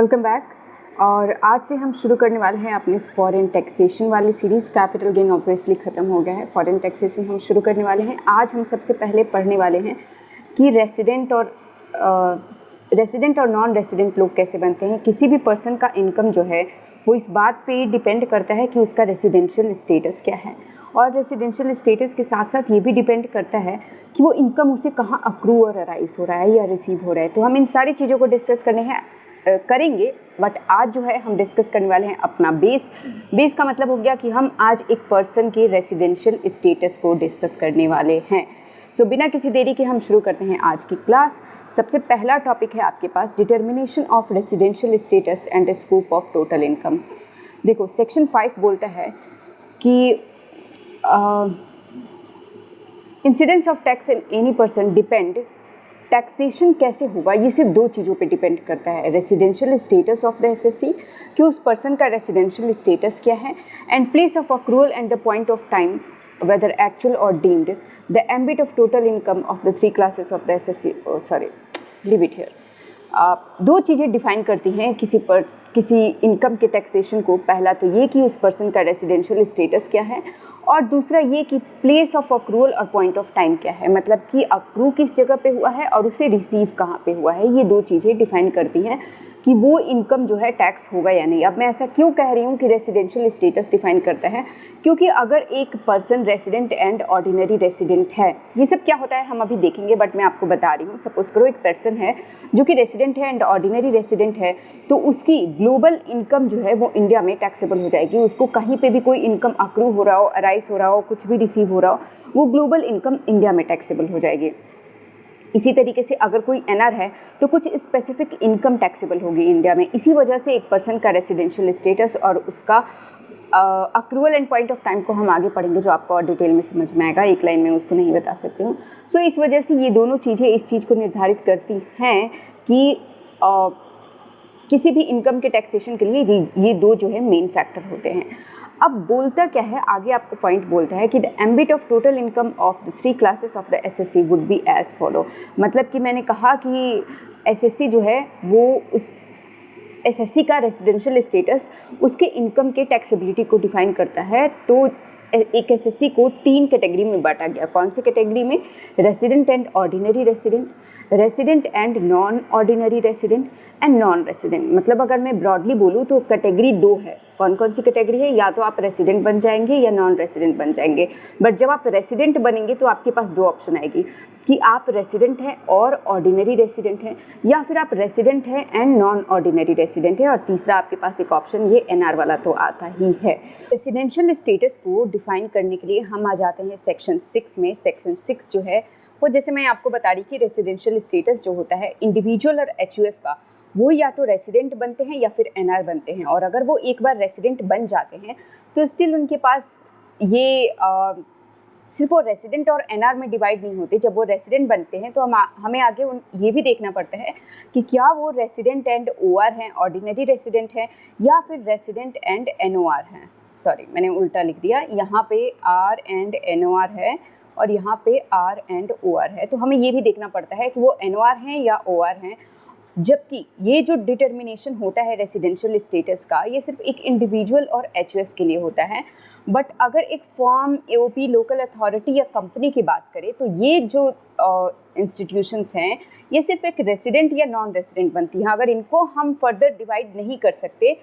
Welcome back. और आज से हम शुरू करने वाले हैं अपने फॉरेन टैक्सेशन वाली सीरीज़। कैपिटल गेन ऑब्वियसली ख़त्म हो गया है, फॉरेन टैक्सेशन हम शुरू करने वाले हैं। आज हम सबसे पहले पढ़ने वाले हैं कि रेसिडेंट और नॉन रेसिडेंट लोग कैसे बनते हैं। किसी भी पर्सन का इनकम जो है वो इस बात पे डिपेंड करता है कि उसका रेसिडेंशियल स्टेटस क्या है, और रेसिडेंशियल स्टेटस के साथ साथ ये भी डिपेंड करता है कि वो इनकम उसे कहाँ अक्रू और अराइज हो रहा है या रिसीव हो रहा है। तो हम इन सारी चीज़ों को डिस्कस करेंगे। बट आज जो है हम डिस्कस करने वाले हैं अपना बेस का मतलब हो गया कि हम आज एक पर्सन के रेसिडेंशियल स्टेटस को डिस्कस करने वाले हैं। सो बिना किसी देरी के हम शुरू करते हैं आज की क्लास। सबसे पहला टॉपिक है आपके पास determination of residential status and scope of total income. देखो सेक्शन 5 बोलता है कि incidence of tax in any person depend, taxation कैसे होगा ये सिर्फ दो चीज़ों पे डिपेंड करता है। Residential status of the assessee, कि उस पर्सन का रेसिडेंशियल स्टेटस क्या है, and place of accrual and the point of time whether actual और deemed, the ambit of total income of the 3 classes of the assessee. Leave it here. दो चीज़ें define करती हैं किसी इनकम के टैक्सेशन को। पहला तो ये कि उस पर्सन का रेसिडेंशियल स्टेटस क्या है, और दूसरा ये कि प्लेस ऑफ अक्रूवल और पॉइंट ऑफ टाइम क्या है, मतलब कि अक्रू किस जगह पे हुआ है और उसे रिसीव कहाँ पे हुआ है। ये दो चीज़ें डिफाइन करती हैं कि वो इनकम जो है टैक्स होगा या नहीं। अब मैं ऐसा क्यों कह रही हूँ कि रेसिडेंशियल स्टेटस डिफाइन करता है, क्योंकि अगर एक person resident and ordinary resident है, ये सब क्या होता है हम अभी देखेंगे, बट मैं आपको बता रही हूँ। सपोज करो एक पर्सन है जो कि रेसिडेंट है एंड ऑर्डिनरी रेसिडेंट है, तो उसकी ग्लोबल इनकम जो है वो इंडिया में टैक्सेबल हो जाएगी। उसको कहीं पे भी कोई इनकम अक्रू हो रहा हो, अराइज हो रहा हो, कुछ भी रिसीव हो रहा हो, वो ग्लोबल इनकम इंडिया में टैक्सेबल हो जाएगी। इसी तरीके से अगर कोई एनआर है तो कुछ स्पेसिफिक इनकम टैक्सेबल होगी इंडिया में। इसी वजह से एक पर्सन का रेसिडेंशियल स्टेटस और उसका accrual and point of time को हम आगे पढ़ेंगे, जो आपको और डिटेल में समझ में आएगा। एक लाइन में उसको नहीं बता सकती हूँ। सो इस वजह से ये दोनों चीज़ें इस चीज़ को निर्धारित करती हैं कि किसी भी इनकम के टैक्सेशन के लिए ये दो जो है मेन फैक्टर होते हैं। अब बोलता क्या है आगे, आपको पॉइंट बोलता है कि the ambit of total income of the 3 classes of the SSC would be as follow. मतलब कि मैंने कहा कि एसएससी जो है वो उस एसएससी का रेसिडेंशियल स्टेटस उसके इनकम के टैक्सेबिलिटी को डिफाइन करता है। तो एक एसएससी को 3 कैटेगरी में बांटा गया। कौन सी कैटेगरी में? Resident and ordinary resident, resident and non ordinary resident and non resident. मतलब अगर मैं ब्रॉडली बोलूँ तो कैटेगरी 2 है। कौन कौन सी कैटेगरी है? या तो आप रेसिडेंट बन जाएंगे या नॉन रेसिडेंट बन जाएंगे। बट जब आप रेसिडेंट बनेंगे तो आपके पास 2 ऑप्शन आएगी कि आप रेसिडेंट हैं और ऑर्डिनरी रेसिडेंट हैं, या फिर आप रेसिडेंट हैं एंड नॉन ऑर्डिनरी रेसिडेंट है, और तीसरा आपके पास एक ऑप्शन ये एनआर वाला तो आता ही है। रेसिडेंशियल स्टेटस को डिफाइन करने के लिए हम आ जाते हैं सेक्शन 6 में। सेक्शन 6 जो है वो, जैसे मैं आपको बता रही कि रेसिडेंशियल स्टेटस जो होता है इंडिविजुअल और एचयूएफ का, वो या तो रेसिडेंट बनते हैं या फिर एनआर बनते हैं। और अगर वो एक बार रेसिडेंट बन जाते हैं तो स्टिल उनके पास ये सिर्फ वो रेसिडेंट और एनआर में डिवाइड नहीं होते। जब वो रेसिडेंट बनते हैं तो हमें आगे ये भी देखना पड़ता है कि क्या वो रेसिडेंट एंड ओआर हैं, ऑर्डिनरी रेसिडेंट हैं, या फिर रेसिडेंट एंड एनओआर हैं। सॉरी, मैंने उल्टा लिख दिया। यहाँ पे आर एंड एनओआर है और यहाँ पे आर एंड ओआर है। तो हमें ये भी देखना पड़ता है कि वो एनओआर हैं या ओआर हैं। जबकि ये जो डिटर्मिनेशन होता है रेसिडेंशियल स्टेटस का, ये सिर्फ एक इंडिविजुअल और एचयूएफ के लिए होता है। बट अगर एक फॉर्म, एओपी, लोकल अथॉरिटी या कंपनी की बात करें तो ये जो इंस्टीट्यूशंस हैं ये सिर्फ एक रेसिडेंट या नॉन रेसिडेंट बनती हैं। अगर इनको हम फर्दर डिवाइड नहीं कर सकते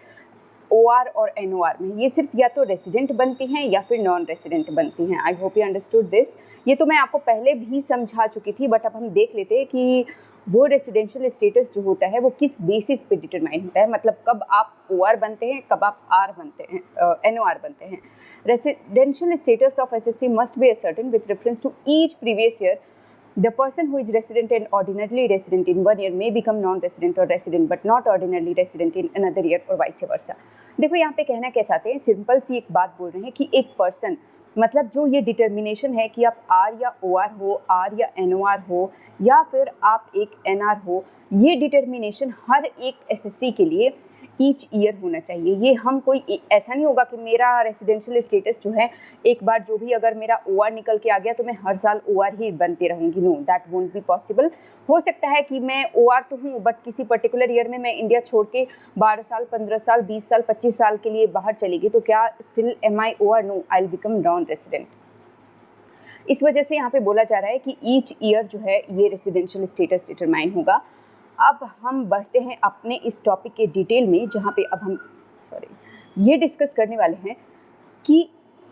ओआर और एनओआर में, ये सिर्फ या तो रेसिडेंट बनती हैं या फिर नॉन रेसिडेंट बनती हैं। I hope you understood this. ये तो मैं आपको पहले भी समझा चुकी थी, बट अब हम देख लेते हैं कि वो रेसिडेंशियल स्टेटस जो होता है वो किस बेसिस पे डिटरमाइन होता है। मतलब कब आप ओआर बनते हैं, कब आप आर बनते हैं, एनओआर बनते हैं। Residential status of SSC must be ascertain with reference to each previous year. The person who is resident and ordinarily resident in 1 year may become non-resident or resident but not ordinarily resident in another year or vice versa। देखो यहाँ पे कहना क्या चाहते हैं, simple सी एक बात बोल रहे हैं कि एक पर्सन, मतलब जो ये डिटर्मिनेशन है कि आप आर या ओआर हो, आर या एनओआर हो, या फिर आप एक एनआर हो, ये डिटर्मिनेशन हर एक एसएससी के लिए ईच ईयर होना चाहिए। ये हम कोई ऐसा नहीं होगा कि मेरा रेसिडेंशियल स्टेटस जो है एक बार जो भी अगर मेरा OR निकल के आ गया तो मैं हर साल OR ही बनती रहूँगी। No, that won't be possible. हो सकता है कि मैं OR तो हूँ बट किसी पर्टिकुलर ईयर में मैं इंडिया छोड़ के 12 साल 15 साल 20 साल 25 साल के लिए बाहर चली गई, तो क्या still am I OR? No, I will become non resident. इस वजह से यहाँ पे बोला जा रहा है कि ईच ईयर जो है ये रेसिडेंशियल स्टेटस डिटरमाइन होगा। अब हम बढ़ते हैं अपने इस टॉपिक के डिटेल में, जहाँ पे अब हम ये डिस्कस करने वाले हैं कि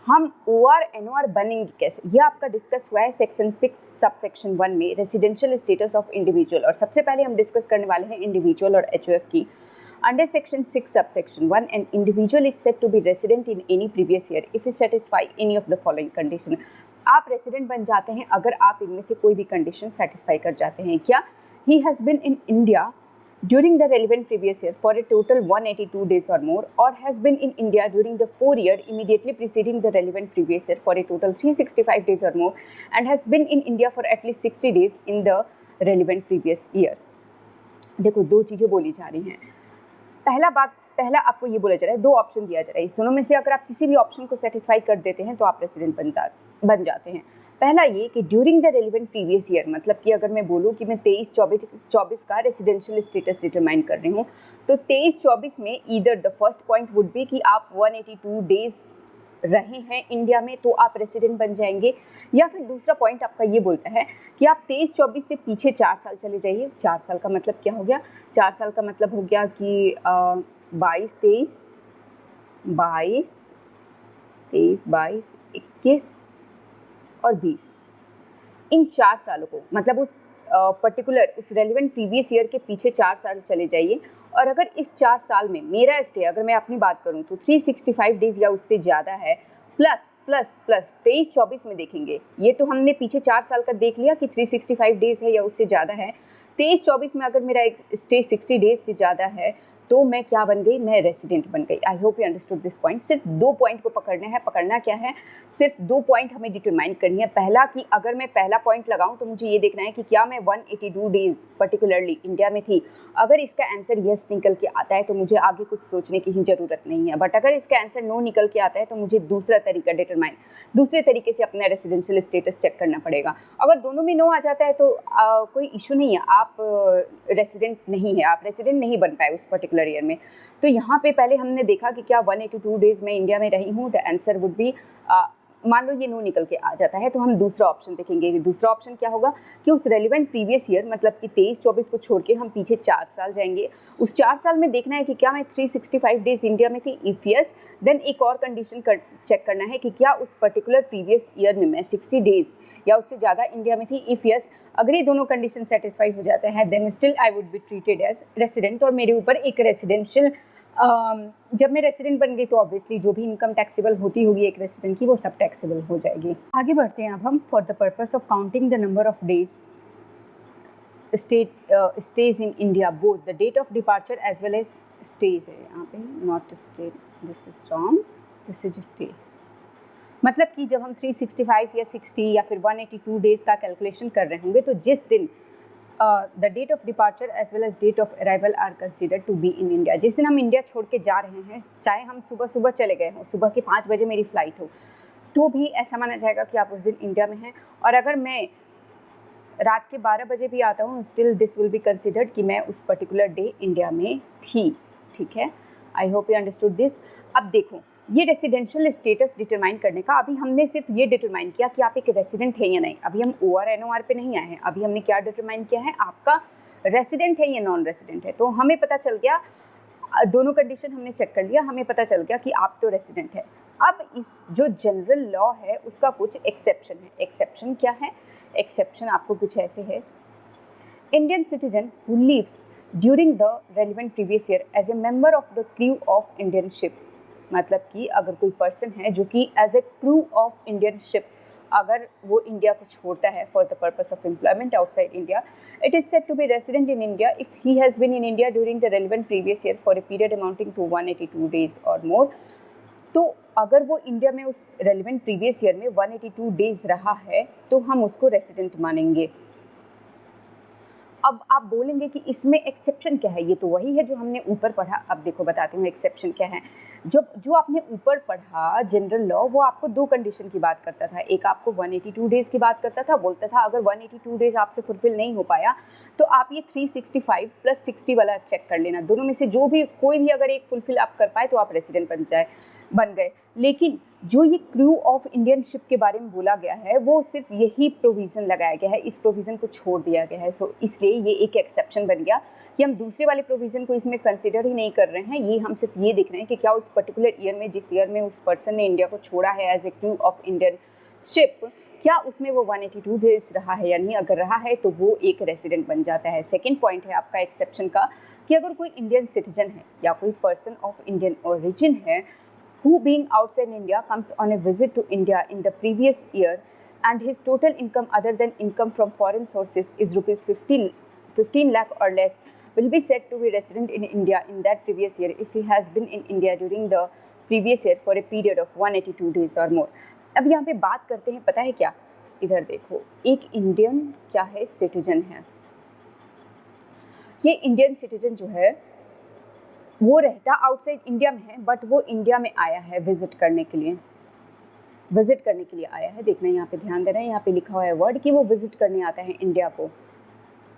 हम OR NOR बनेंगे कैसे। ये आपका डिस्कस हुआ है सेक्शन 6 सबसेक्शन 1 में, रेसिडेंशियल स्टेटस ऑफ इंडिविजुअल। और सबसे पहले हम डिस्कस करने वाले हैं इंडिविजुअल और HOF की। Under section 6 subsection 1, an individual is said to be resident in any previous year if he satisfy any of the following condition। आप रेसिडेंट बन जाते हैं अगर आप इनमें से कोई भी कंडीशन सेटिस्फाई कर जाते हैं। क्या? He has been in India during the relevant previous year for a total 182 days or more, or has been in India during the 4 year immediately preceding the relevant previous year for a total 365 days or more, and has been in India for at least 60 days in the relevant previous year। देखो, दो चीज़ें बोली जा रही हैं। पहला आपको ये बोला जा रहा है, दो ऑप्शन दिया जा रहा है, इस दोनों में से अगर आप किसी भी ऑप्शन को सेटिस्फाई कर देते हैं तो आप रेसिडेंट बन जाते हैं। पहला ये कि during the relevant previous year, मतलब कि अगर मैं बोलूँ कि मैं 23-24 का रेसिडेंशियल स्टेटस डिटरमाइन कर रही हूँ, तो 23-24 में either the first point would be कि आप 182 डेज रहे हैं इंडिया में तो आप रेसिडेंट बन जाएंगे, या फिर दूसरा पॉइंट आपका ये बोलता है कि आप 23-24 से पीछे 4 साल चले जाइए। 4 साल का मतलब क्या हो गया? 4 साल का मतलब हो गया कि 22, 23, 21 और 20, इन 4 सालों को, मतलब उस पर्टिकुलर उस रेलिवेंट प्रीवियस ईयर के पीछे 4 साल चले जाइए। और अगर इस 4 साल में मेरा स्टे, अगर मैं अपनी बात करूं तो 365 डेज या उससे ज़्यादा है, प्लस 23-24 में देखेंगे, ये तो हमने पीछे 4 साल का देख लिया कि 365 डेज है या उससे ज़्यादा है। 23-24 में अगर मेरा एक स्टे 60 डेज से ज़्यादा है तो मैं क्या बन गई? मैं रेसिडेंट बन गई। I hope you understood this point. सिर्फ 2 पॉइंट को पकड़ना है। पकड़ना क्या है? सिर्फ 2 पॉइंट हमें डिटरमाइन करनी है। पहला कि अगर मैं पहला पॉइंट लगाऊं तो मुझे ये देखना है कि क्या मैं 182 डेज पर्टिकुलरली इंडिया में थी। अगर इसका आंसर यस निकल के आता है तो मुझे आगे कुछ सोचने की ही ज़रूरत नहीं है। बट अगर इसका आंसर नो निकल के आता है तो मुझे दूसरे तरीके से अपना रेसिडेंशियल स्टेटस चेक करना पड़ेगा। अगर दोनों में नो आ जाता है तो कोई इशू नहीं है, आप रेसिडेंट नहीं है, आप रेसिडेंट नहीं बन पाए उस पर्टिकुलर ईयर में। तो यहाँ पे पहले हमने देखा कि क्या 182 डेज में इंडिया में रही हूँ, द आंसर वुड बी, मान लो ये नो निकल के आ जाता है तो हम दूसरा ऑप्शन देखेंगे। दूसरा ऑप्शन क्या होगा कि उस रेलिवेंट प्रीवियस ईयर, मतलब कि 23-24 को छोड़ के हम पीछे 4 साल जाएंगे। उस 4 साल में देखना है कि क्या मैं 365 डेज इंडिया में थी। इफ़ यस, देन एक और कंडीशन चेक करना है कि क्या उस पर्टिकुलर प्रीवियस ईयर में मैं 60 डेज या उससे ज़्यादा इंडिया में थी। इफ़ यस, अगर ये दोनों कंडीशन सेटिस्फाई हो जाते हैं then still I would be treated as resident, और मेरे ऊपर एक रेसिडेंशियल, जब मैं रेसिडेंट बन गई तो ऑब्वियसली जो भी इनकम टैक्सेबल होती होगी एक रेसिडेंट की वो सब टैक्सेबल हो जाएगी। आगे बढ़ते हैं अब हम। For the purpose of counting the number of days stays in India, both the date of departure as well as stays है यहाँ पे, not stay, this is wrong, this is stay। मतलब कि जब हम 365 या 60 या फिर 182 डेज़ का कैलकुलेशन कर रहे होंगे तो जिस दिन the date of departure as well as date of arrival are considered to be in India, जिस दिन हम इंडिया छोड़ के जा रहे हैं, चाहे हम सुबह चले गए हों, सुबह के 5 बजे मेरी फ़्लाइट हो, तो भी ऐसा माना जाएगा कि आप उस दिन इंडिया में हैं। और अगर मैं रात के 12 बजे भी आता हूँ, still this will be considered कि मैं उस पर्टिकुलर डे इंडिया में थी। ठीक है, I hope you understood this. अब देखो, ये रेसिडेंशियल स्टेटस डिटरमाइन करने का, अभी हमने सिर्फ ये डिटरमाइन किया कि आप एक रेसिडेंट है या नहीं। अभी हम OR NOR पे नहीं आए हैं, अभी हमने क्या डिटरमाइन किया है, आपका रेसिडेंट है या नॉन रेसिडेंट है। तो हमें पता चल गया, दोनों कंडीशन हमने चेक कर लिया, हमें पता चल गया कि आप तो रेसिडेंट है। अब इस जो जनरल लॉ है उसका कुछ एक्सेप्शन है। एक्सेप्शन क्या है? एक्सेप्शन आपको कुछ ऐसे है, Indian citizen who lives during the relevant previous year as a member of the crew of Indian ship, मतलब कि अगर कोई पर्सन है जो कि as a crew of Indian ship, अगर वो इंडिया को छोड़ता है for the purpose of employment outside India, it is said to be resident in India if he has been in India during the relevant previous year for a period amounting to 182 days और मोर। तो अगर वो India में उस relevant previous year में 182 days रहा है तो हम उसको रेसिडेंट मानेंगे। अब आप बोलेंगे कि इसमें एक्सेप्शन क्या है, ये तो वही है जो हमने ऊपर पढ़ा। अब देखो बताती हूँ एक्सेप्शन क्या है। जो आपने ऊपर पढ़ा जनरल लॉ, वो आपको दो कंडीशन की बात करता था। एक आपको 182 डेज़ की बात करता था, बोलता था अगर 182 डेज़ आपसे फुलफिल नहीं हो पाया तो आप ये 365 + 60 वाला चेक कर लेना, दोनों में से जो भी कोई भी अगर एक फुलफिल आप कर पाए तो आप रेसिडेंट बन गए। लेकिन जो ये क्रू ऑफ इंडियन शिप के बारे में बोला गया है वो सिर्फ यही प्रोविज़न लगाया गया है, इस प्रोविज़न को छोड़ दिया गया है। सो इसलिए ये एक एक्सेप्शन बन गया कि हम दूसरे वाले प्रोविज़न को इसमें कंसिडर ही नहीं कर रहे हैं। ये हम सिर्फ ये देख रहे हैं कि क्या उस पर्टिकुलर ईयर में, जिस ईयर में उस पर्सन ने इंडिया को छोड़ा है as a crew of Indian ship, क्या उसमें वो 182 डेज रहा है या नहीं। अगर रहा है तो वो एक रेसिडेंट बन जाता है। सेकेंड पॉइंट है आपका एक्सेप्शन का कि अगर कोई इंडियन सिटीजन है या कोई पर्सन ऑफ इंडियन ओरिजिन है who being outside India comes on a visit to India in the previous year and his total income other than income from foreign sources is rupees 15 lakh or less will be said to be resident in India in that previous year if he has been in India during the previous year for a period of 182 days or more। अब यहाँ पे बात करते हैं, पता है क्या, इधर देखो, एक इंडियन क्या है, सिटीजन है। ये इंडियन सिटीजन जो है वो रहता आउटसाइड इंडिया में है, बट वो इंडिया में आया है विजिट करने के लिए आया है। देखना यहाँ पे ध्यान देना है, यहाँ पे लिखा हुआ है वर्ड कि वो विजिट करने आता है इंडिया को।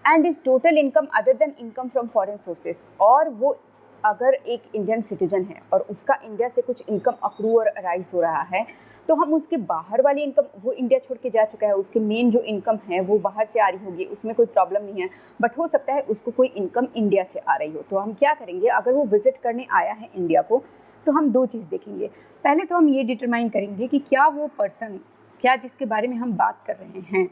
And is total income other than income from foreign sources, और वो अगर एक इंडियन सिटीजन है और उसका इंडिया से कुछ इनकम अक्रू और अराइज हो रहा है तो हम उसके बाहर वाली इनकम, वो इंडिया छोड़ के जा चुका है, उसके मेन जो इनकम है वो बाहर से आ रही होगी, उसमें कोई प्रॉब्लम नहीं है, बट हो सकता है उसको कोई इनकम इंडिया से आ रही हो। तो हम क्या करेंगे, अगर वो विजिट करने आया है इंडिया को तो हम दो चीज़ देखेंगे। पहले तो हम ये डिटरमाइन करेंगे कि क्या वो पर्सन, क्या जिसके बारे में हम बात कर रहे हैं,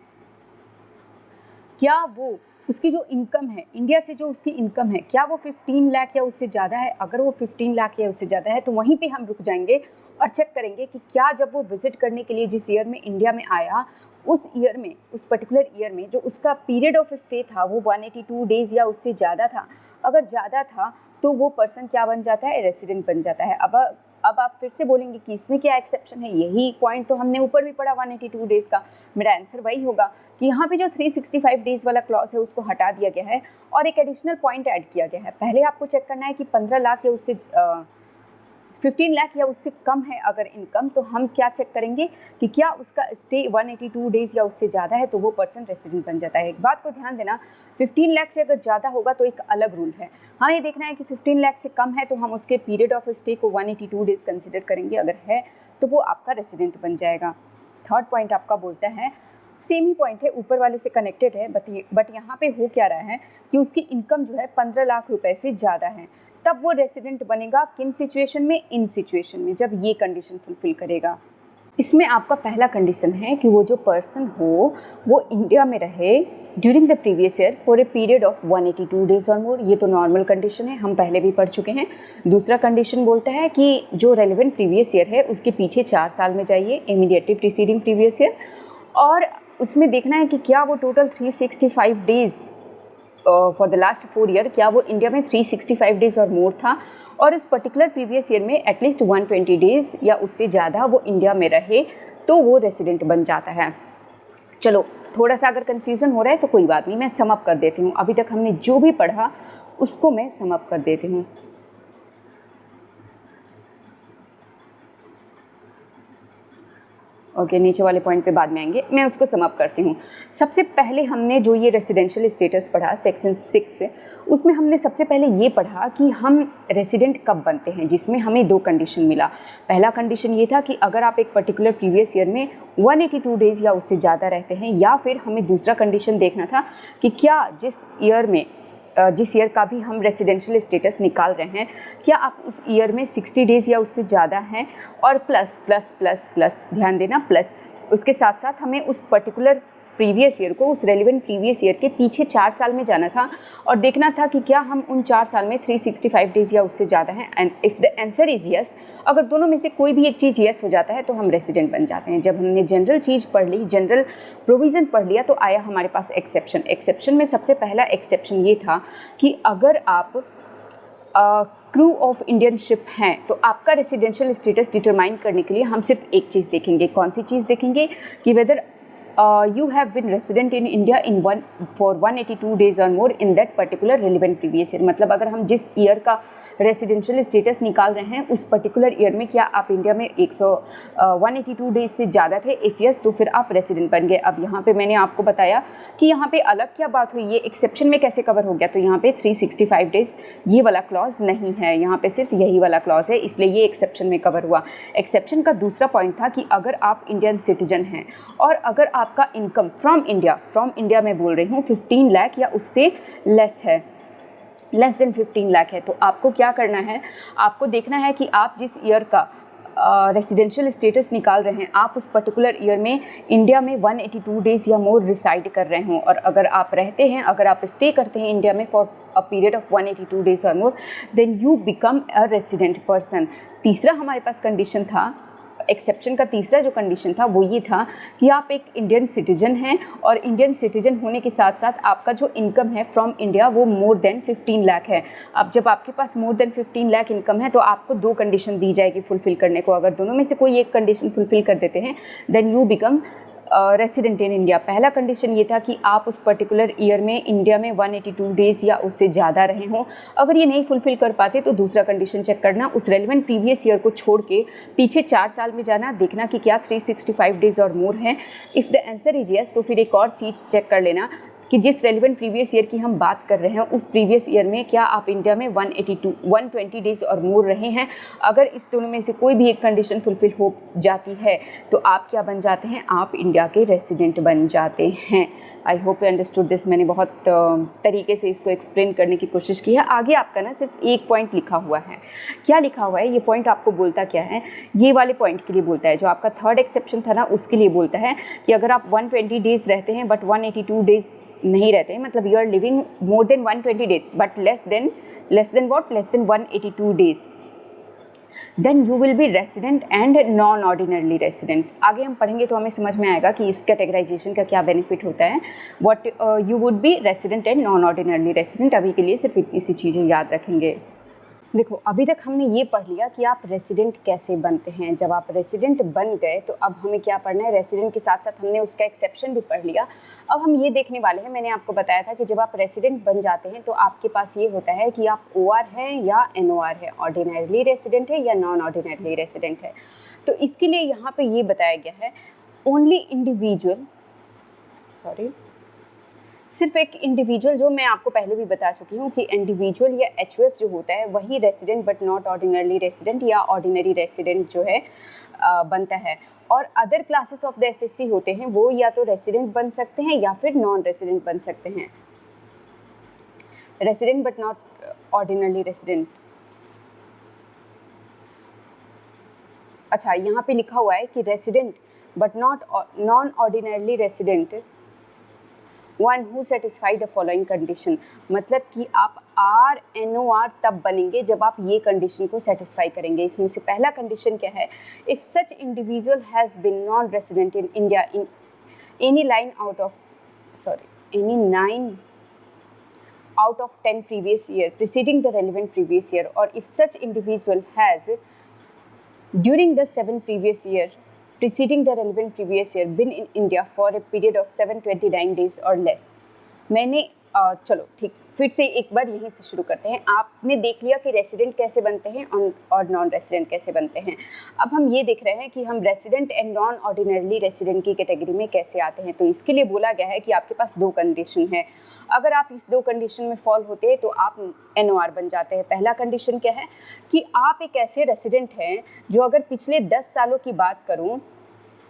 क्या वो उसकी जो इनकम है इंडिया से, जो उसकी इनकम है, क्या वो 15 लाख या उससे ज़्यादा है। अगर वो 15 लाख या उससे ज़्यादा है तो वहीं पे हम रुक जाएंगे और चेक करेंगे कि क्या जब वो विज़िट करने के लिए जिस ईयर में इंडिया में आया, उस ईयर में, उस पर्टिकुलर ईयर में जो उसका पीरियड ऑफ स्टे था वो 182 डेज़ या उससे ज़्यादा था। अगर ज़्यादा था तो वो पर्सन क्या बन जाता है, रेसिडेंट बन जाता है। अब आप फिर से बोलेंगे कि इसमें क्या एक्सेप्शन है, यही पॉइंट तो हमने ऊपर भी पढ़ा 182 डेज़ का। मेरा आंसर वही होगा कि यहाँ पे जो 365 डेज़ वाला क्लॉज है उसको हटा दिया गया है और एक एडिशनल पॉइंट ऐड किया गया है। पहले आपको चेक करना है कि 15 लाख या उससे 15 लाख या उससे कम है अगर इनकम, तो हम क्या चेक करेंगे कि क्या उसका स्टे 182 डेज़ या उससे ज़्यादा है, तो वो पर्सन रेसिडेंट बन जाता है। एक बात को ध्यान देना, 15 लाख से अगर ज़्यादा होगा तो एक अलग रूल है। हाँ, ये देखना है कि 15 लाख से कम है तो हम उसके पीरियड ऑफ स्टे को 182 डेज़ कंसिडर करेंगे, अगर है तो वो आपका रेसिडेंट बन जाएगा। थर्ड पॉइंट आपका बोलता है, सेम ही पॉइंट है, ऊपर वाले से कनेक्टेड है, बट यहाँ पे हो क्या रहा है कि उसकी इनकम जो है 15 लाख रुपए से ज़्यादा है। तब वो रेसिडेंट बनेगा किन सिचुएशन में, इन सिचुएशन में जब ये कंडीशन फुलफिल करेगा। इसमें आपका पहला कंडीशन है कि वो जो पर्सन हो वो इंडिया में रहे during the previous year for a period of 182 days और मोर। ये तो नॉर्मल कंडीशन है, हम पहले भी पढ़ चुके हैं। दूसरा कंडीशन बोलता है कि जो रेलिवेंट प्रीवियस ईयर है उसके पीछे 4 साल में जाइए, इमीडिएटली प्रीसीडिंग प्रीवियस ईयर, और उसमें देखना है कि क्या वो total 365 days for the last 4 year, क्या वो इंडिया में 365 डेज़ और मोर था, और इस पर्टिकुलर प्रीवियस ईयर में एटलीस्ट 120 डेज़ या उससे ज़्यादा वो इंडिया में रहे तो वो रेसिडेंट बन जाता है। चलो, थोड़ा सा अगर कन्फ्यूज़न हो रहा है तो कोई बात नहीं, मैं सम अप कर देती हूँ। अभी तक हमने जो भी पढ़ा उसको मैं सम अप कर देती हूँ। ओके, नीचे वाले पॉइंट पे बाद में आएंगे, मैं उसको सम अप करती हूँ। सबसे पहले हमने जो ये रेसिडेंशियल स्टेटस पढ़ा सेक्शन 6, उसमें हमने सबसे पहले ये पढ़ा कि हम रेसिडेंट कब बनते हैं, जिसमें हमें 2 कंडीशन मिला। पहला कंडीशन ये था कि अगर आप एक पर्टिकुलर प्रीवियस ईयर में 182 डेज़ या उससे ज़्यादा रहते हैं, या फिर हमें दूसरा कंडीशन देखना था कि क्या जिस ईयर का भी हम रेसिडेंशियल स्टेटस निकाल रहे हैं, क्या आप उस ईयर में 60 डेज़ या उससे ज़्यादा हैं, और प्लस प्लस प्लस प्लस, ध्यान देना, प्लस उसके साथ साथ हमें उस पर्टिकुलर प्रीवियस ईयर को, उस रेलिवेंट प्रीवियस ईयर के पीछे 4 साल में जाना था और देखना था कि क्या हम उन 4 साल में 365 डेज़ या उससे ज़्यादा हैं। And if the answer is yes, अगर दोनों में से कोई भी एक चीज़ यस हो जाता है तो हम रेसिडेंट बन जाते हैं। जब हमने जनरल चीज़ पढ़ ली, जनरल प्रोविज़न पढ़ लिया, तो आया हमारे पास एक्सेप्शन। एक्सेप्शन में सबसे पहला एक्सेप्शन ये था कि अगर आप क्रू ऑफ इंडियन शिप हैं तो आपका रेसिडेंशियल स्टेटस डिटरमाइन करने के लिए हम सिर्फ एक चीज़ देखेंगे। कौन सी चीज़ देखेंगे कि weather you have been resident in India in for 182 days or more in that particular relevant previous year। मतलब अगर हम जिस ईयर का रेसिडेंशियल स्टेटस निकाल रहे हैं उस पर्टिकुलर ईयर में क्या आप इंडिया में 182 डेज से ज़्यादा थे, इफ़ यस तो फिर आप रेसिडेंट बन गए। अब यहाँ पे मैंने आपको बताया कि यहाँ पे अलग क्या बात हुई, ये एक्सेप्शन में कैसे कवर हो गया, तो यहाँ पे 365 डेज ये वाला क्लॉज नहीं है, यहाँ पे सिर्फ यही वाला क्लॉज है, इसलिए ये एक्सेप्शन में कवर हुआ। एक्सेप्शन का दूसरा पॉइंट था कि अगर आप इंडियन सिटीजन हैं और अगर आपका इनकम फ्रॉम इंडिया मैं बोल रही हूँ 15 लाख या उससे लेस है, लेस देन 15 लाख है, तो आपको क्या करना है, आपको देखना है कि आप जिस ईयर का रेसिडेंशियल स्टेटस निकाल रहे हैं आप उस पर्टिकुलर ईयर में इंडिया में 182 डेज़ या मोर रिसाइड कर रहे हों, और अगर आप रहते हैं, अगर आप स्टे करते हैं इंडिया में for a period of 182 days और more, then you become a resident person. तीसरा हमारे पास कंडीशन था, एक्सेप्शन का तीसरा जो कंडीशन था वो ये था कि आप एक इंडियन सिटीजन हैं और इंडियन सिटीजन होने के साथ साथ आपका जो इनकम है फ्रॉम इंडिया वो मोर देन 15 लाख है। अब जब आपके पास मोर देन 15 लाख इनकम है तो आपको दो कंडीशन दी जाएगी फुलफ़िल करने को। अगर दोनों में से कोई एक कंडीशन फुलफ़िल कर देते हैं then you become resident in India. पहला कंडीशन ये था कि आप उस पर्टिकुलर ईयर में इंडिया में 182 डेज़ या उससे ज़्यादा रहे हों। अगर ये नहीं फुलफ़िल कर पाते तो दूसरा कंडीशन चेक करना, उस रेलिवेंट प्रीवियस ईयर को छोड़ के पीछे 4 साल में जाना, देखना कि क्या 365 डेज़ और मोर हैं। If the answer is yes तो फिर एक और चीज़ चेक कर लेना कि जिस रेलिवेंट प्रीवियस ईयर की हम बात कर रहे हैं उस प्रीवियस ईयर में क्या आप इंडिया में 120 डेज़ और मोर रहे हैं। अगर इस दोनों में से कोई भी एक कंडीशन फुलफ़िल हो जाती है तो आप क्या बन जाते हैं, आप इंडिया के रेसिडेंट बन जाते हैं। I hope you understood this. मैंने बहुत तरीके से इसको एक्सप्लेन करने की कोशिश की है। आगे आपका ना सिर्फ एक पॉइंट लिखा हुआ है, क्या लिखा हुआ है, ये पॉइंट आपको बोलता क्या है, ये वाले पॉइंट के लिए बोलता है, जो आपका थर्ड एक्सेप्शन था ना उसके लिए बोलता है कि अगर आप 120 डेज़ रहते हैं बट 182 डेज़ नहीं रहते हैं, मतलब you are living more than 120 days but less than what, less than 182 days, then you will be resident and non ordinarily resident. आगे हम पढ़ेंगे तो हमें समझ में आएगा कि इस कैटेगराइजेशन का क्या बेनिफिट होता है। What you would be resident and non ordinarily resident. अभी के लिए सिर्फ इतनी सी चीज़ें याद रखेंगे। देखो अभी तक हमने ये पढ़ लिया कि आप रेसिडेंट कैसे बनते हैं। जब आप रेसिडेंट बन गए तो अब हमें क्या पढ़ना है, रेसिडेंट के साथ साथ हमने उसका एक्सेप्शन भी पढ़ लिया। अब हम ये देखने वाले हैं, मैंने आपको बताया था कि जब आप रेसिडेंट बन जाते हैं तो आपके पास ये होता है कि आप OR हैं या NOR है, ऑर्डिनरली रेसिडेंट है या नॉन ऑर्डिनरली रेसिडेंट है। तो इसके लिए यहाँ पे ये बताया गया है ओनली इंडिविजुअल, सिर्फ एक इंडिविजुअल, जो मैं आपको पहले भी बता चुकी हूँ कि इंडिविजुअल या HOF जो होता है वही resident but not ordinarily resident या ऑर्डिनरी रेसिडेंट जो है बनता है। और other classes of the SSC होते हैं वो या तो रेसिडेंट बन सकते हैं या फिर नॉन रेसिडेंट बन सकते हैं, resident but not ordinarily resident. अच्छा यहाँ पे लिखा हुआ है कि resident but not non ordinarily resident one who satisfy the following condition, मतलब कि आप RNOR तब बनेंगे जब आप ये कंडीशन को सेटिस्फाई करेंगे। इसमें से पहला कंडीशन क्या है, if such individual has been non resident in India in any line out of 10 previous year preceding the relevant previous year, or if such individual has during the 7 previous year preceding the relevant previous year been in India for a period of 729 days or less। मैंने चलो ठीक, फिर से एक बार यहीं से शुरू करते हैं। आपने देख लिया कि रेसिडेंट कैसे बनते हैं और नॉन रेसिडेंट कैसे बनते हैं। अब हम ये देख रहे हैं कि हम resident and non ordinarily resident की कैटेगरी में कैसे आते हैं। तो इसके लिए बोला गया है कि आपके पास दो कंडीशन है, अगर आप इस दो कंडीशन में फॉल होते हैं तो आप NOR बन जाते हैं। पहला कंडीशन क्या है कि आप एक ऐसे रेसिडेंट हैं जो, अगर पिछले 10 सालों की बात करूँ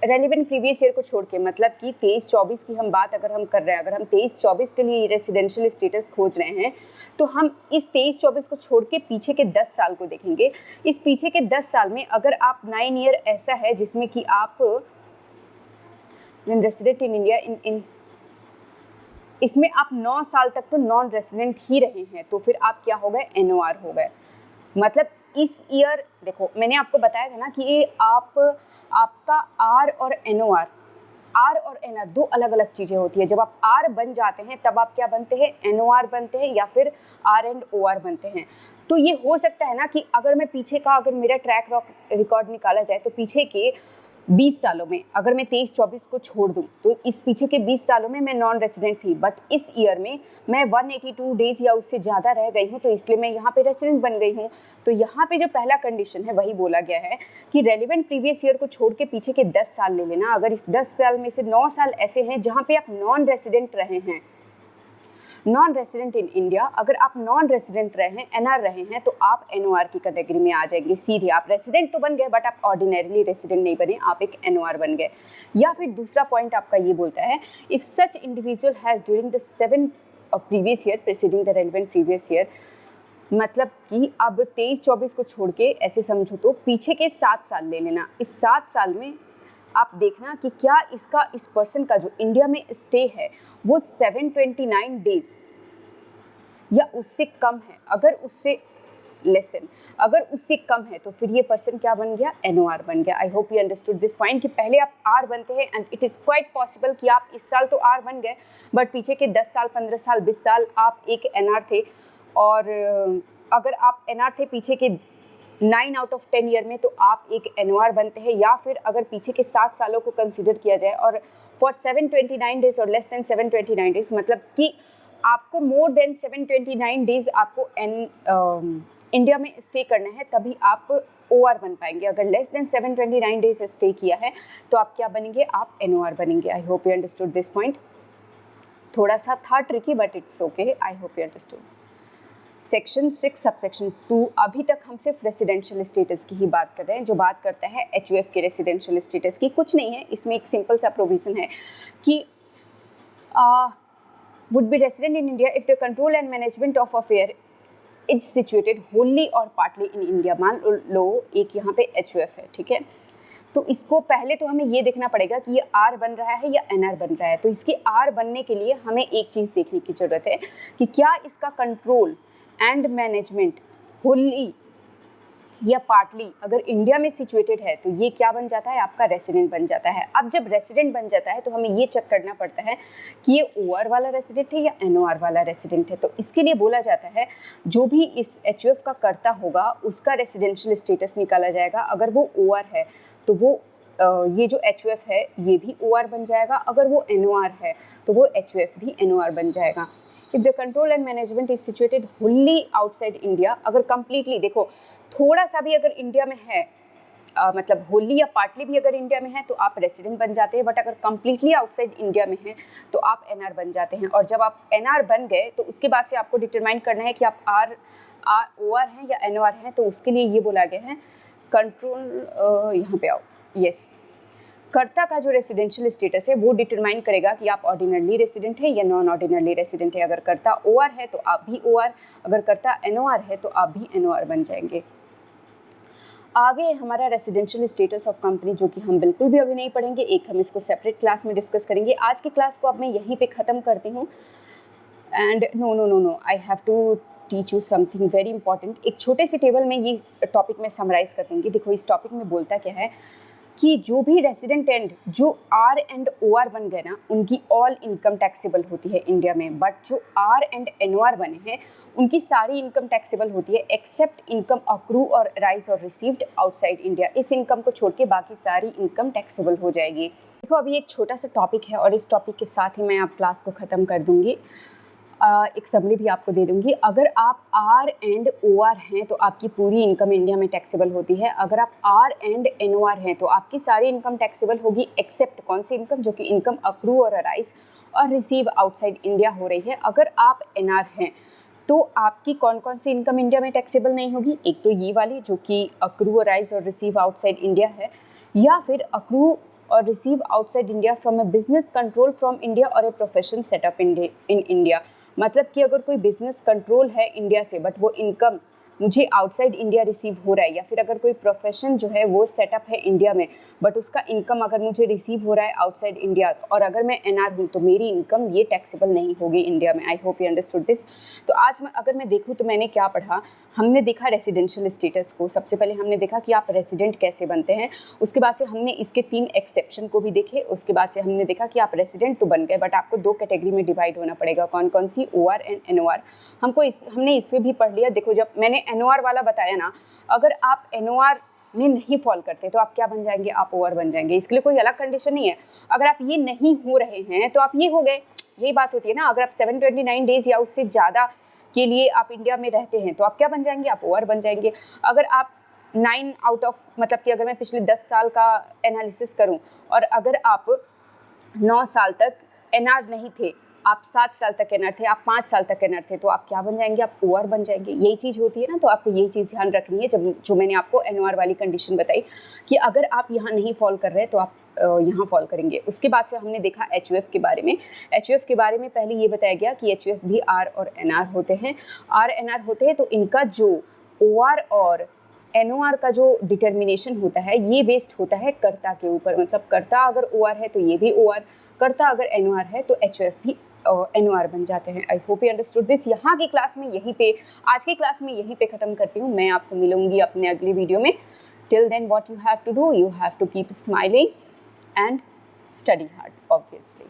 रेलिवेंट प्रीवियस ईयर को छोड़ के, मतलब कि 23-24 की हम बात अगर हम कर रहे हैं, अगर हम 23-24 के लिए रेसिडेंशियल स्टेटस खोज रहे हैं तो हम इस 23-24 को छोड़ के पीछे के 10 साल को देखेंगे। इस पीछे के 10 साल में अगर आप 9 ईयर ऐसा है जिसमें कि आप रेसिडेंट इन इंडिया इन इसमें आप 9 साल तक तो नॉन रेसिडेंट ही रहे हैं, तो फिर आप क्या हो गए, NOR हो गए। मतलब इस ईयर देखो मैंने आपको बताया था ना कि ये आपका R और NOR, R और NR दो अलग अलग चीज़ें होती है। जब आप R बन जाते हैं तब आप क्या बनते हैं, NOR बनते हैं या फिर R एंड OR बनते हैं। तो ये हो सकता है ना कि अगर मैं पीछे का, अगर मेरा ट्रैक रिकॉर्ड निकाला जाए तो पीछे के 20 सालों में अगर मैं 23-24 को छोड़ दूं तो इस पीछे के 20 सालों में मैं नॉन रेसिडेंट थी, बट इस ईयर में मैं 182 डेज या उससे ज़्यादा रह गई हूं, तो इसलिए मैं यहाँ पे रेसिडेंट बन गई हूँ। तो यहाँ पे जो पहला कंडीशन है वही बोला गया है कि रेलिवेंट प्रीवियस ईयर को छोड़ के पीछे के 10 साल ले लेना। अगर इस 10 साल में से 9 साल ऐसे हैं जहाँ पे आप नॉन रेसिडेंट रहे हैं, नॉन रेसिडेंट इन इंडिया, अगर आप नॉन रेसिडेंट रहे हैं, एनआर रहे हैं, तो आप एनओआर की कैटेगरी में आ जाएंगे सीधे। आप रेसिडेंट तो बन गए बट आप ऑर्डिनरीली रेसिडेंट नहीं बने, आप एक एनओआर बन गए। या फिर दूसरा पॉइंट आपका ये बोलता है, if such individual has during the 7 previous year preceding the relevant previous year, मतलब कि अब 23-24 को छोड़ के ऐसे समझो तो पीछे के 7 साल ले लेना। इस 7 साल में आप देखना कि क्या इस पर्सन का जो इंडिया में स्टे है वो 729 डेज या उससे कम है। अगर उससे लेस देन, अगर उससे कम है तो फिर ये पर्सन क्या बन गया, एनओआर बन गया। I hope you understood this point कि पहले आप आर बनते हैं and it is quite possible कि आप इस साल तो आर बन गए बट पीछे के 10 साल 15 साल 20 साल आप एक एनआर थे। और अगर आप एनआर थे पीछे के 9 आउट ऑफ 10 ईयर में तो आप एक एनओआर बनते हैं। या फिर अगर पीछे के 7 सालों को कंसीडर किया जाए और फॉर 729 डेज और लेस देन 729 डेज, मतलब कि आपको मोर देन 729 डेज आपको इंडिया में स्टे करना है, तभी आप ओआर बन पाएंगे। अगर लेस देन 729 डेज स्टे किया है तो आप क्या बनेंगे, आप एनओआर बनेंगे। I hope you understood this point. थोड़ा सा था tricky but it's okay, I hope you understood. Section 6 subsection 2, अभी तक हम सिर्फ रेसिडेंशियल स्टेटस की ही बात कर रहे हैं, जो बात करता है एचयूएफ के रेसिडेंशियल स्टेटस की। कुछ नहीं है इसमें, एक सिंपल सा प्रोविज़न है कि would be resident in India if the control and management of affair is situated Holi और पार्टली इन इंडिया। मान लो एक यहाँ पे एचयूएफ है, ठीक है, तो इसको पहले तो हमें ये देखना पड़ेगा कि ये आर बन रहा है या एनआर बन रहा है। तो इसके आर बनने के लिए हमें एक चीज़ देखने की ज़रूरत है कि क्या इसका कंट्रोल एंड मैनेजमेंट होली या पार्टली अगर इंडिया में सिचुएटेड है तो ये क्या बन जाता है, आपका रेसिडेंट बन जाता है। अब जब रेसिडेंट बन जाता है तो हमें ये चेक करना पड़ता है कि ये ओआर वाला रेसिडेंट है या एनओआर वाला रेसिडेंट है। तो इसके लिए बोला जाता है जो भी इस एचयूएफ का करता होगा उसका रेसिडेंशियल स्टेटस निकाला जाएगा। अगर वो ओआर है तो वो ये जो एचयूएफ है ये भी ओआर बन जाएगा, अगर वो एनओआर है तो वो एचयूएफ भी एनओआर बन जाएगा। If the control and management is situated Holi outside India, अगर कंप्लीटली देखो थोड़ा सा भी अगर इंडिया में है, मतलब होली या पार्टली भी अगर इंडिया में है तो आप रेसिडेंट बन जाते हैं, बट अगर कंप्लीटली आउटसाइड इंडिया में है तो आप एनआर बन जाते हैं। और जब आप एनआर बन गए तो उसके बाद से आपको डिटरमाइन करना है कि आप ओआर हैं या एनओआर हैं। तो उसके लिए ये बोला गया है कंट्रोल, यहाँ पे आओ, यस, कर्ता का जो रेसिडेंशियल स्टेटस है वो डिटरमाइन करेगा कि आप ऑर्डिनरली रेसिडेंट है या नॉन ऑर्डिनरली रेसिडेंट है। अगर कर्ता ओआर है तो आप भी ओआर, अगर कर्ता एनओआर है तो आप भी एनओआर बन जाएंगे। आगे हमारा रेसिडेंशियल स्टेटस ऑफ कंपनी, जो कि हम बिल्कुल भी अभी नहीं पढ़ेंगे, एक हम इसको सेपरेट क्लास में डिस्कस करेंगे। आज की क्लास को अब मैं यहीं पे ख़त्म करती हूँ। And no I have to teach you something very important. एक छोटे से टेबल में ये टॉपिक में समराइज़ कर दूँगी। देखो इस टॉपिक में बोलता क्या है कि जो भी रेसिडेंट एंड जो आर एंड ओआर बन गए ना, उनकी ऑल इनकम टैक्सेबल होती है इंडिया में, बट जो आर एंड एनओआर बने हैं उनकी सारी इनकम टैक्सेबल होती है एक्सेप्ट इनकम अक्रू और राइज और रिसीव्ड आउटसाइड इंडिया। इस इनकम को छोड़ के बाकी सारी इनकम टैक्सेबल हो जाएगी। देखो अभी एक छोटा सा टॉपिक है और इस टॉपिक के साथ ही मैं आप क्लास को ख़त्म कर दूँगी। एक समरी भी आपको दे दूंगी। अगर आप आर एंड ओआर हैं तो आपकी पूरी इनकम इंडिया में टैक्सेबल होती है। अगर आप आर एंड एनओआर हैं तो आपकी सारी इनकम टैक्सेबल होगी एक्सेप्ट कौन सी इनकम, जो कि इनकम अक्रू और अराइज और रिसीव आउटसाइड इंडिया हो रही है। अगर आप एनआर हैं तो आपकी कौन कौन सी इनकम इंडिया में टैक्सेबल नहीं होगी, एक तो ये वाली जो कि अक्रू अराइज और रिसीव आउटसाइड इंडिया है, या फिर अक्रू और receive outside India from a business control from India और a profession setup in India. मतलब कि अगर कोई बिजनेस कंट्रोल है इंडिया से बट वो इनकम मुझे आउटसाइड इंडिया रिसीव हो रहा है, या फिर अगर कोई प्रोफेशन जो है वो सेटअप है इंडिया में बट उसका इनकम अगर मुझे रिसीव हो रहा है आउटसाइड इंडिया, और अगर मैं एनआर हूँ तो मेरी इनकम ये टैक्सेबल नहीं होगी इंडिया में। I hope you understood this. तो आज अगर मैं देखूँ तो मैंने क्या पढ़ा, हमने देखा रेसिडेंशियल स्टेटस को। सबसे पहले हमने देखा कि आप रेसिडेंट कैसे बनते हैं, उसके बाद से हमने इसके 3 एक्सेप्शन को भी देखे, उसके बाद से हमने देखा कि आप रेसिडेंट तो बन गए बट आपको 2 कैटेगरी में डिवाइड होना पड़ेगा, कौन कौन सी, ओआर एंड एनओआर। हमने इससे भी पढ़ लिया। देखो जब मैंने एनओआर वाला बताया ना, अगर आप एनओआर में नहीं फॉल करते तो आप क्या बन जाएंगे, आप ओआर बन जाएंगे। इसके लिए कोई अलग कंडीशन नहीं है। अगर आप ये नहीं हो रहे हैं तो आप ये हो गए, यही बात होती है ना। अगर आप 729 डेज या उससे ज़्यादा के लिए आप इंडिया में रहते हैं तो आप क्या बन जाएंगे, आप ओआर बन जाएंगे। अगर आप 9 आउट ऑफ मतलब कि अगर मैं पिछले 10 साल का एनालिसिस करूं और अगर आप 9 साल तक एनआर नहीं थे, आप 7 साल तक एनआर थे, आप 5 साल तक एनआर थे, तो आप क्या बन जाएंगे, आप ओआर बन जाएंगे। यही चीज़ होती है ना। तो आपको यही चीज़ ध्यान रखनी है जब जो मैंने आपको एनओआर वाली कंडीशन बताई कि अगर आप यहाँ नहीं फॉल कर रहे तो आप यहाँ फॉल करेंगे। उसके बाद से हमने देखा एचयूएफ के बारे में। एचयूएफ के बारे में पहले ये बताया गया कि एचयूएफ भी आर और एनआर होते हैं। आर एनआर होते हैं तो इनका जो ओआर और एनओआर का जो डिटर्मिनेशन होता है ये बेस्ड होता है कर्ता के ऊपर। मतलब कर्ता अगर ओआर है तो ये भी ओआर, कर्ता अगर एनओआर है तो एचयूएफ भी एनओआर बन जाते हैं। I hope you understood this. यहाँ की क्लास में यहीं पे, आज की क्लास में यहीं पे ख़त्म करती हूँ। मैं आपको मिलूंगी अपने अगले वीडियो में। Till then what you have to do, you have to keep smiling and study hard, obviously.